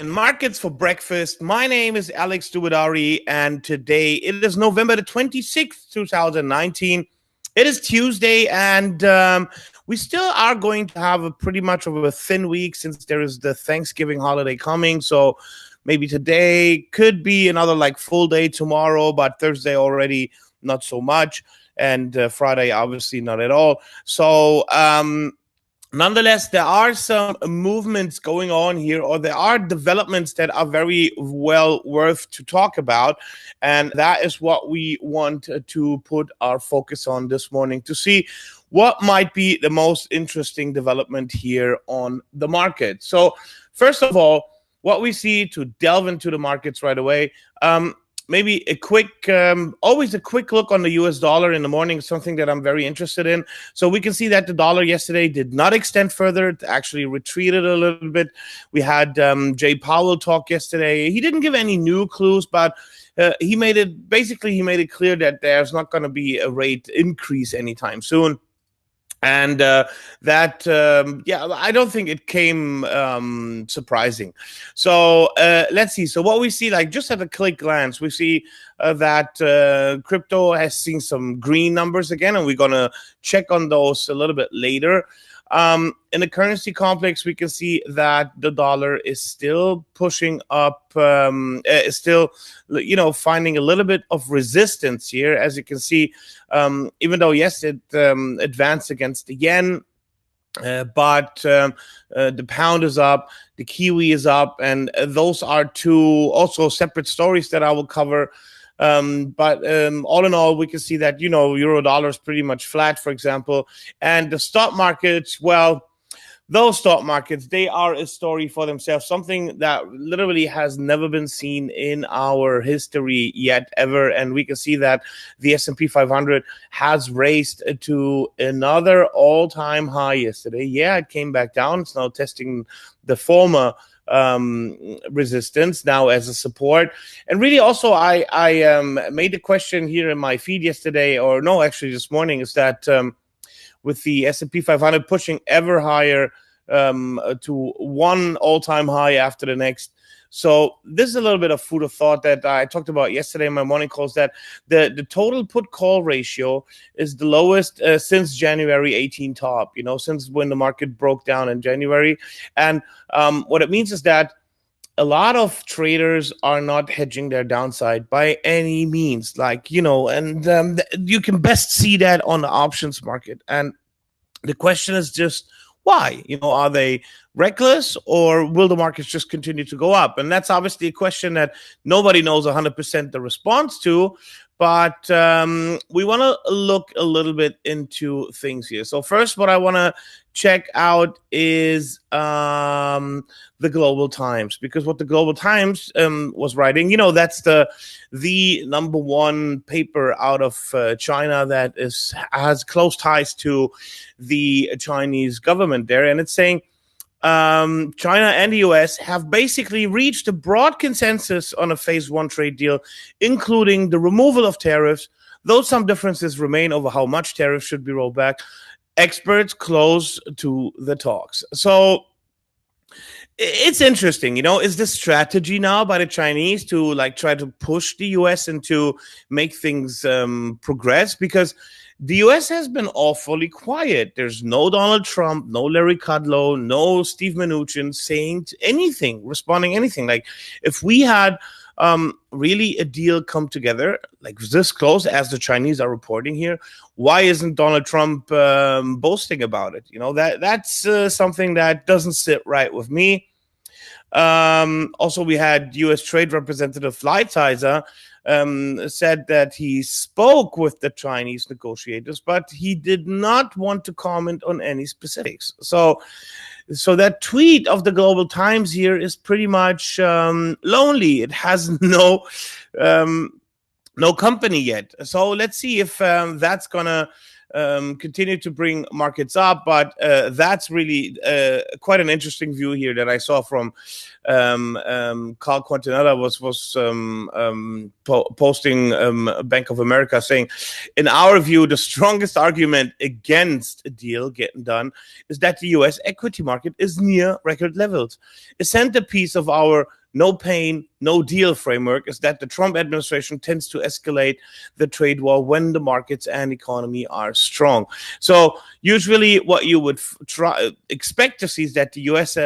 Markets for breakfast. My name is Alex Dubadari, and today it is November the 26th, 2019. It is Tuesday, and we still are going to have pretty much of a thin week since there is the Thanksgiving holiday coming. So maybe today could be another full day tomorrow, but Thursday already not so much, and Friday obviously not at all. So nonetheless, there are some movements going on here, or there are developments that are very well worth to talk about. And that is what we want to put our focus on this morning, to see what might be the most interesting development here on the market. So first of all, what we see, to delve into the markets right away, maybe a quick, always a quick look on the US dollar in the morning is something that I'm very interested in. So we can see that the dollar yesterday did not extend further. It actually retreated a little bit. We had Jay Powell talk yesterday. He didn't give any new clues, but he made it clear that there's not going to be a rate increase anytime soon. And I don't think it came surprising. So let's see. So what we see, just at a quick glance, we see that crypto has seen some green numbers again, and we're going to check on those a little bit later. In the currency complex, we can see that the dollar is still pushing up, is still, finding a little bit of resistance here. As you can see, even though, yes, it advanced against the yen, but the pound is up, the Kiwi is up, and those are two also separate stories that I will cover. But all in all, we can see that, euro dollar is pretty much flat, for example. And the stock markets, well, those stock markets, they are a story for themselves, something that literally has never been seen in our history yet, ever. And we can see that the S&P 500 has raised to another all-time high yesterday. Yeah, it came back down. It's now testing the former resistance now as a support. And really also I made a question here in my feed yesterday, or no, actually this morning, is that with the S&P 500 pushing ever higher to one all-time high after the next. So this is a little bit of food of thought that I talked about yesterday in my morning calls, that the total put-call ratio is the lowest since January 18 top, since when the market broke down in January. And what it means is that a lot of traders are not hedging their downside by any means, and you can best see that on the options market. And the question is just, why? Are they reckless, or will the markets just continue to go up? And that's obviously a question that nobody knows 100% the response to. But we want to look a little bit into things here. So first, what I want to check out is the Global Times, because what the Global Times was writing, that's the number one paper out of China that has close ties to the Chinese government there, and it's saying China and the US have basically reached a broad consensus on a phase one trade deal, including the removal of tariffs, though some differences remain over how much tariffs should be rolled back. Experts close to the talks. So it's interesting, is this strategy now by the Chinese to try to push the US and to make things progress? Because the US has been awfully quiet. There's no Donald Trump, no Larry Kudlow, no Steve Mnuchin saying anything, responding anything. If we had really a deal come together this close as the Chinese are reporting here, why isn't Donald Trump boasting about it? That's something that doesn't sit right with me. Also, we had U.S. Trade Representative Lighthizer said that he spoke with the Chinese negotiators, but he did not want to comment on any specifics. So that tweet of the Global Times here is pretty much lonely. It has no company yet. So let's see if that's gonna continue to bring markets up. But that's really quite an interesting view here that I saw from Carl Quintanilla was posting Bank of America, saying, in our view, the strongest argument against a deal getting done is that the U.S. equity market is near record levels. A centerpiece of our no pain, no deal framework is that the Trump administration tends to escalate the trade war when the markets and economy are strong. So usually what you would expect to see is that the U.S.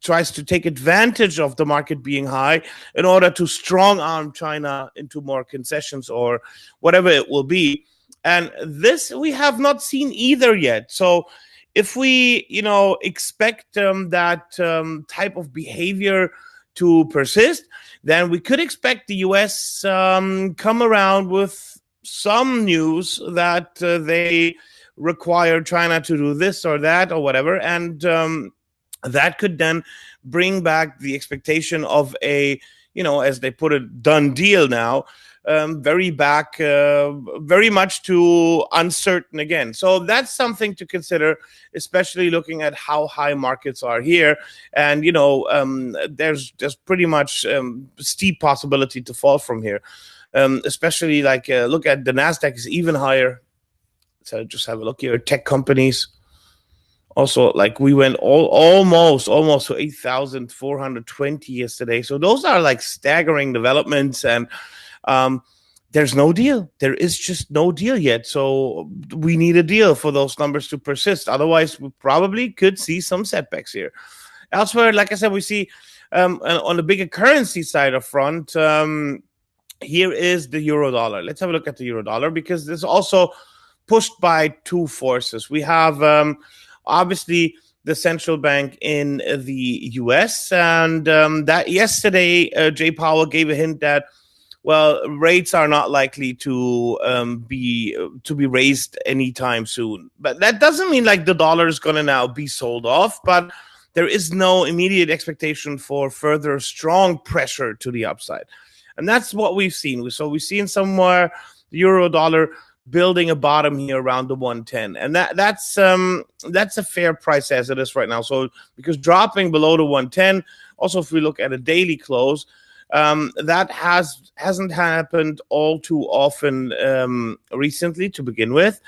tries to take advantage of the market being high in order to strong arm China into more concessions or whatever it will be. And this we have not seen either yet. So if we, expect that type of behavior to persist, then we could expect the U.S. Come around with some news that they require China to do this or that or whatever, and that could then bring back the expectation of a, as they put it, done deal now, very much to uncertain again. So that's something to consider, especially looking at how high markets are here. And, there's pretty much steep possibility to fall from here, especially look at the NASDAQ is even higher. So just have a look here, tech companies. Also, we went almost to 8,420 yesterday. So those are staggering developments, and there's no deal. There is just no deal yet. So we need a deal for those numbers to persist. Otherwise, we probably could see some setbacks here. Elsewhere, like I said, we see on the bigger currency side of front, here is the euro dollar. Let's have a look at the euro dollar, because this is also pushed by two forces. We have obviously the central bank in the US, and that yesterday Jay Powell gave a hint that, well, rates are not likely to be raised anytime soon. But that doesn't mean the dollar is going to now be sold off, but there is no immediate expectation for further strong pressure to the upside. And that's what we've seen. So we've seen somewhere the euro dollar building a bottom here around the 110, and that's a fair price as it is right now. So because dropping below the 110, also if we look at a daily close, that hasn't happened all too often recently to begin with.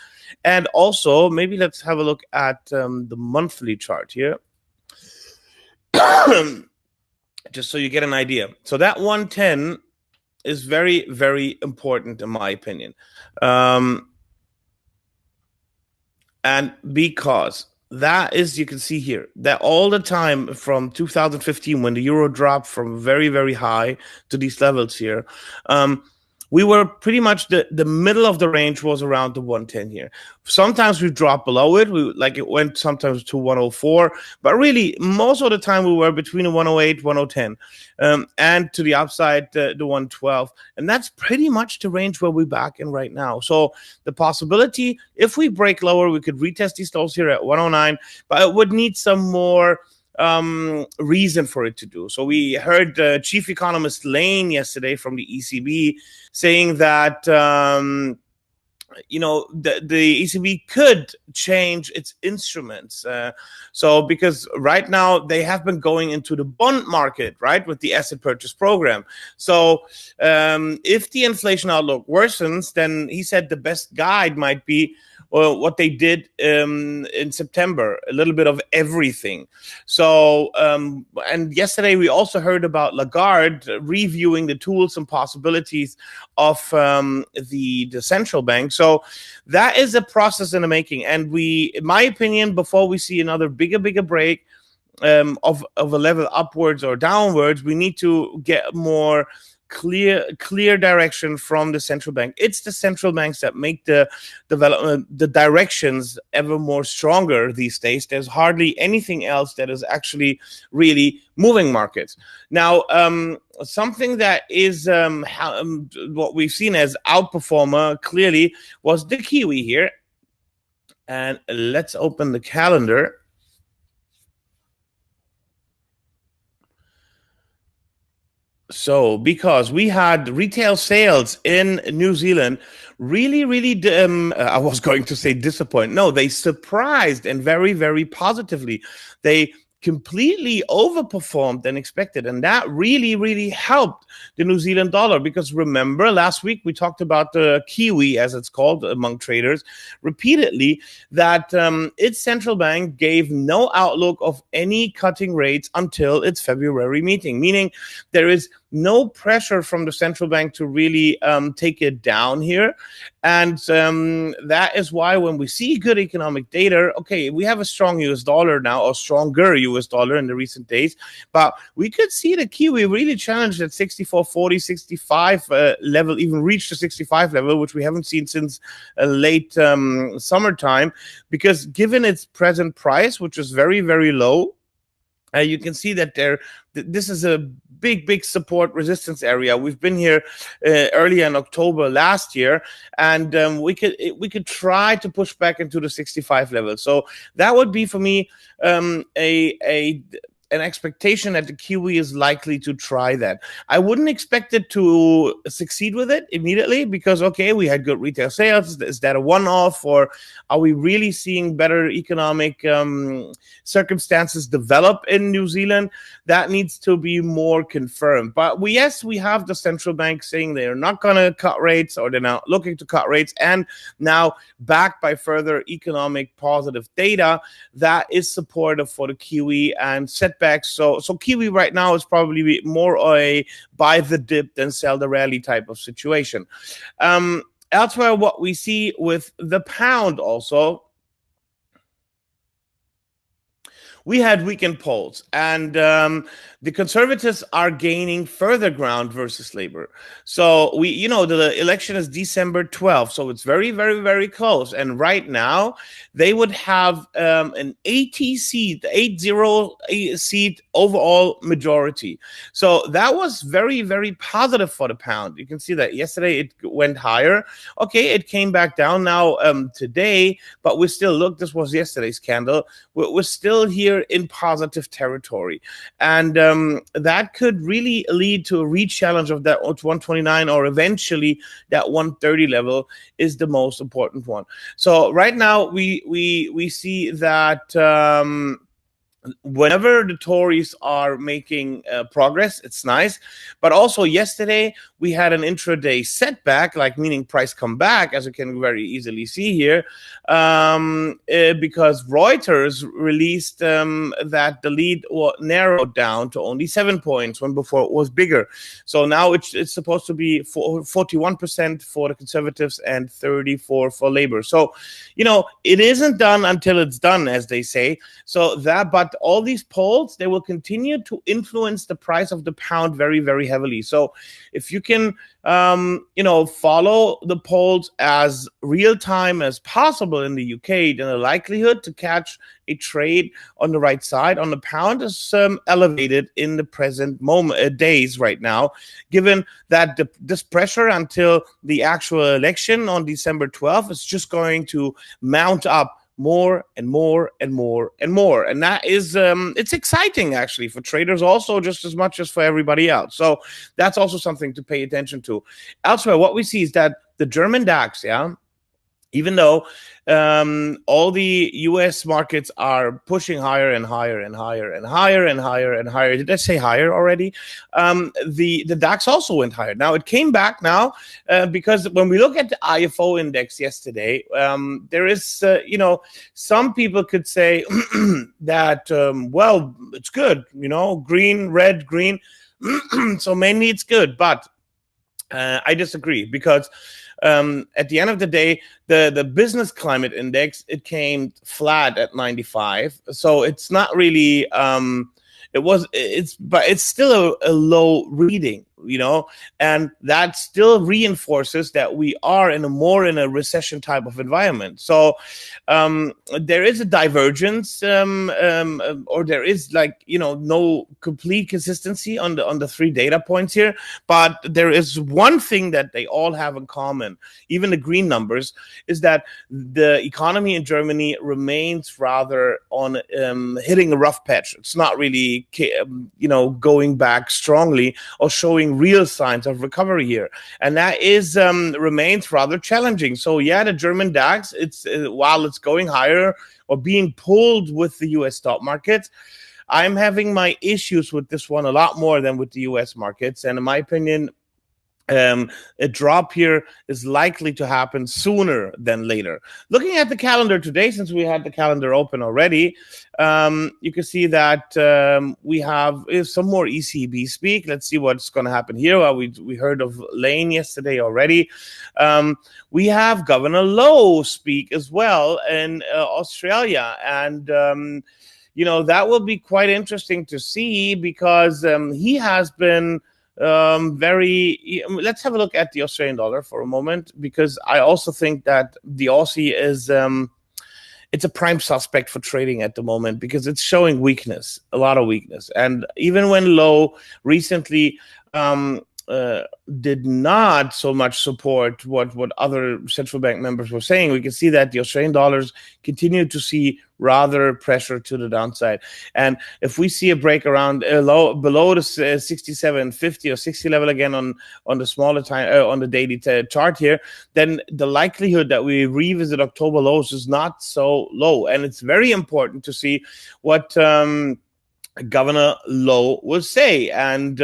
And also maybe let's have a look at the monthly chart here, just so you get an idea. So that 110 is very, very important in my opinion. And because that is, you can see here, that all the time from 2015, when the euro dropped from very, very high to these levels here, we were pretty much the middle of the range was around the 110 here. Sometimes we dropped below it. It went sometimes to 104, but really most of the time we were between the 108, 110, and to the upside, the 112. And that's pretty much the range where we're back in right now. So the possibility, if we break lower, we could retest these lows here at 109, but it would need some more reason for it to do. So we heard Chief Economist Lane yesterday from the ECB saying that the ECB could change its instruments. So because right now they have been going into the bond market, right, with the asset purchase program. So if the inflation outlook worsens, then he said the best guide might be what they did in September, a little bit of everything. So, and yesterday we also heard about Lagarde reviewing the tools and possibilities of the central bank. So that is a process in the making. And we, in my opinion, before we see another bigger break of a level upwards or downwards, we need to get more clear direction from the central bank. It's the central banks that make the development, the directions ever more stronger these days. There's hardly anything else that is actually really moving markets. Now, something that is what we've seen as outperformer clearly was the Kiwi here. And let's open the calendar. So, because we had retail sales in New Zealand really, I was going to say disappoint. No, they surprised and very positively. They completely overperformed than expected. And that really helped the New Zealand dollar. Because remember, last week we talked about the Kiwi, as it's called among traders, repeatedly, that its central bank gave no outlook of any cutting rates until its February meeting, meaning there is no pressure from the central bank to really take it down here. And that is why when we see good economic data, okay, we have a strong US dollar now, or stronger US dollar in the recent days, but we could see the Kiwi really challenged at 64.40, 65 level, even reach the 65 level, which we haven't seen since late summertime, because given its present price, which is very low, you can see that this is a big support resistance area. We've been here early in October last year, and we could try to push back into the 65 level. So that would be for me an expectation that the Kiwi is likely to try that. I wouldn't expect it to succeed with it immediately, because, okay, we had good retail sales. Is that a one-off, or are we really seeing better economic circumstances develop in New Zealand? That needs to be more confirmed. But we have the central bank saying they're not going to cut rates, or they're not looking to cut rates, and now backed by further economic positive data that is supportive for the Kiwi and setbacks. So Kiwi right now is probably more a buy the dip than sell the rally type of situation. Elsewhere, what we see with the pound also, we had weekend polls, and the conservatives are gaining further ground versus Labor. So the election is December 12th, so it's very close. And right now, they would have an 80 seat overall majority. So that was very positive for the pound. You can see that yesterday it went higher. Okay, it came back down now today, but we still this was yesterday's candle. We're still here in positive territory, and that could really lead to a re-challenge of that 129, or eventually that 130 level is the most important one. So right now we see that whenever the Tories are making progress, it's nice. But also yesterday, we had an intraday setback, meaning price come back, as you can very easily see here, because Reuters released that the lead narrowed down to only 7 points when before it was bigger. So now it's supposed to be 41% for the Conservatives and 34% for Labor. So, it isn't done until it's done, as they say. So but all these polls, they will continue to influence the price of the pound very heavily. So if you can follow the polls as real time as possible in the UK, then the likelihood to catch a trade on the right side on the pound is elevated in the present days right now, given that this pressure until the actual election on December 12th is just going to mount up more and more. And that is, it's exciting actually for traders also, just as much as for everybody else. So that's also something to pay attention to. Elsewhere, what we see is that the German DAX, even though all the US markets are pushing higher and higher. Did I say higher already? The DAX also went higher. Now it came back now because when we look at the IFO index yesterday, there is, some people could say that, well, it's good, green, red, green. So mainly it's good, but I disagree, because at the end of the day, the business climate index, it came flat at 95. So it's not really but it's still a low reading. and that still reinforces that we are in a recession type of environment. So there is a divergence, or there is no complete consistency on the three data points here, but there is one thing that they all have in common, even the green numbers, is that the economy in Germany remains rather on hitting a rough patch. It's not really going back strongly or showing real signs of recovery here, and that is remains rather challenging. So yeah, the German DAX, it's while it's going higher or being pulled with the US stock market, I'm having my issues with this one a lot more than with the US markets. And in my opinion, a drop here is likely to happen sooner than later. Looking at the calendar today, since we had the calendar open already, you can see that we have some more ECB speak. Let's see what's going to happen here. Well, we heard of Lane yesterday already. We have Governor Lowe speak as well in Australia, and that will be quite interesting to see, because he has been let's have a look at the Australian dollar for a moment, because I also think that the Aussie is it's a prime suspect for trading at the moment, because it's showing weakness, a lot of weakness. And even when Lowe recently did not so much support what other central bank members were saying, we can see that the Australian dollars continue to see rather pressure to the downside. And if we see a break around below the 67.50 or 60 level again on the smaller time on the daily chart here, then the likelihood that we revisit October lows is not so low. And it's very important to see what Governor Lowe will say. And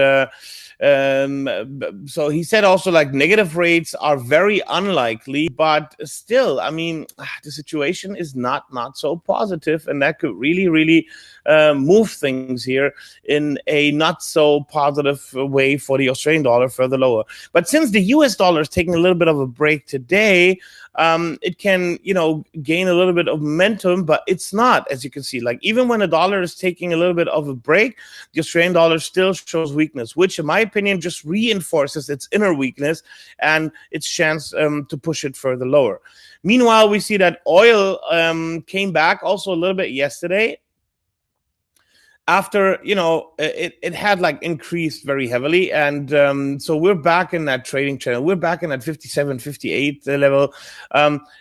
so he said also, negative rates are very unlikely, but still, I mean, the situation is not so positive, and that could really move things here in a not so positive way for the Australian dollar further lower. But since the US dollar is taking a little bit of a break today, it can, gain a little bit of momentum, but it's not, as you can see, even when the dollar is taking a little bit of a break, the Australian dollar still shows weakness, which in my opinion just reinforces its inner weakness and its chance to push it further lower. Meanwhile, we see that oil came back also a little bit yesterday, after it had increased very heavily, and so we're back in that trading channel. We're back in that 57, 58 level.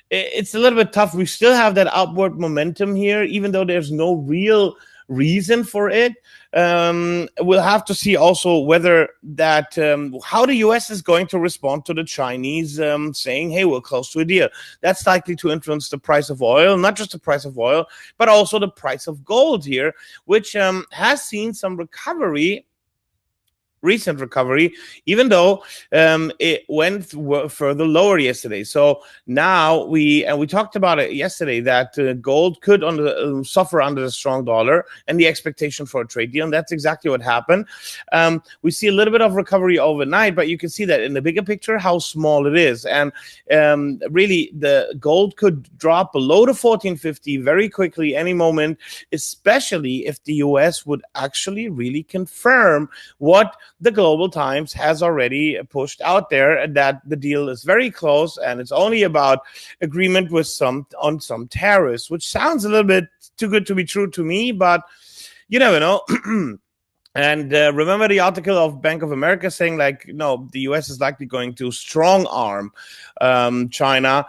It's a little bit tough. We still have that upward momentum here, even though there's no real reason for it. We'll have to see also whether that how the US is going to respond to the Chinese saying, hey, we're close to a deal. That's likely to influence the price of oil, not just the price of oil, but also the price of gold here, which has seen some recent recovery, even though it went further lower yesterday. So now we talked about it yesterday, that gold could suffer under the strong dollar and the expectation for a trade deal, and that's exactly what happened. We see a little bit of recovery overnight, but you can see that in the bigger picture how small it is, and really the gold could drop below the 1450 very quickly any moment, especially if the US would actually really confirm what the Global Times has already pushed out there, that the deal is very close and it's only about agreement on some tariffs, which sounds a little bit too good to be true to me, but you never know. And remember the article of Bank of America saying no, the US is likely going to strong arm China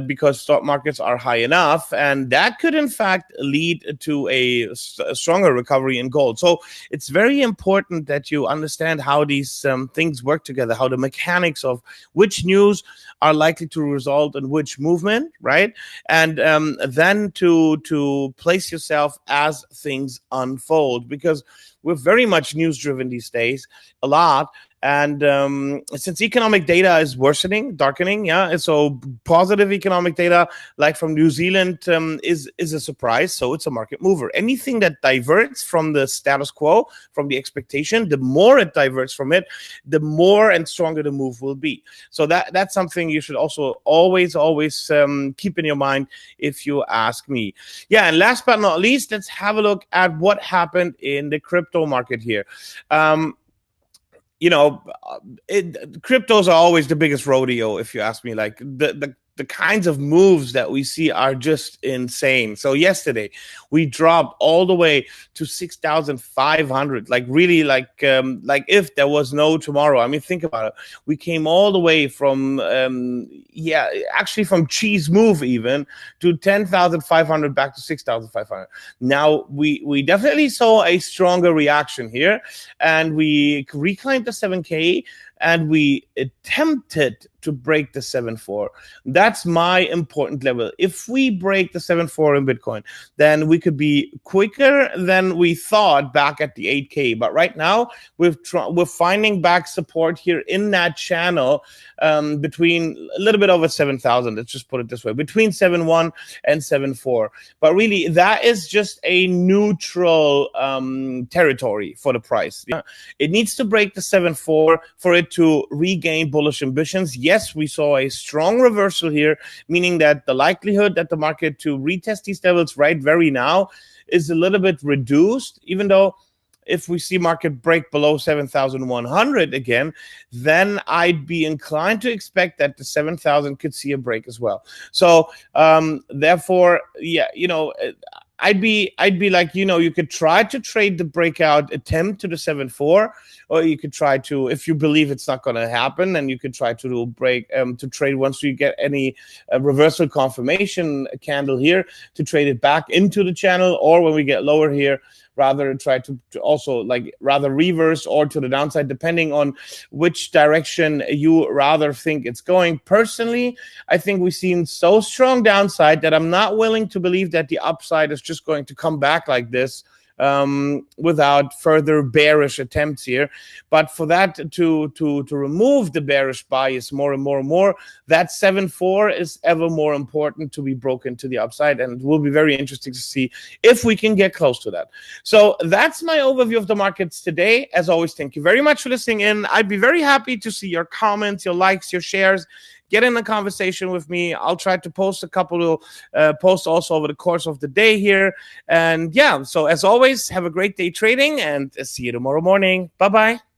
because stock markets are high enough, and that could in fact lead to a stronger recovery in gold. So it's very important that you understand how these things work together, how the mechanics of which news are likely to result in which movement, right? And then to place yourself as things unfold, because we're very much news-driven these days, a lot. And since economic data is darkening, and so positive economic data, like from New Zealand, is a surprise. So it's a market mover. Anything that diverts from the status quo, from the expectation, the more it diverts from it, the more and stronger the move will be. So that's something you should also always keep in your mind, if you ask me. Yeah, and last but not least, let's have a look at what happened in the crypto market here. cryptos are always the biggest rodeo, if you ask me. Like the kinds of moves that we see are just insane. So yesterday we dropped all the way to 6,500. Like really, like if there was no tomorrow. I mean, think about it. We came all the way from actually from cheese move even to 10,500 back to 6,500. Now we definitely saw a stronger reaction here, and we reclaimed the 7K, and we attempted to break the 7.4. That's my important level. If we break the 7.4 in Bitcoin, then we could be quicker than we thought back at the 8K. But right now, we're finding back support here in that channel between a little bit over 7,000. Let's just put it this way, between 7.1 and 7.4. But really, that is just a neutral territory for the price. It needs to break the 7.4 for it to regain bullish ambitions. Yes, we saw a strong reversal here, meaning that the likelihood that the market to retest these levels right very now is a little bit reduced, even though if we see market break below 7,100 again, then I'd be inclined to expect that the 7,000 could see a break as well. So therefore, yeah, I'd be like, you could try to trade the breakout attempt to the 7.4, or you could try to, if you believe it's not going to happen, then you could try to do to trade once you get any reversal confirmation candle here, to trade it back into the channel, or when we get lower here, rather try to also rather reverse or to the downside, depending on which direction you rather think it's going. Personally, I think we've seen so strong downside that I'm not willing to believe that the upside is just going to come back like this without further bearish attempts here. But for that to remove the bearish bias more and more and more, that 7.4 is ever more important to be broken to the upside, and it will be very interesting to see if we can get close to that. So that's my overview of the markets today. As always, thank you very much for listening in. I'd be very happy to see your comments, your likes, your shares. Get in a conversation with me. I'll try to post a couple of posts also over the course of the day here. And yeah, so as always, have a great day trading, and see you tomorrow morning. Bye-bye.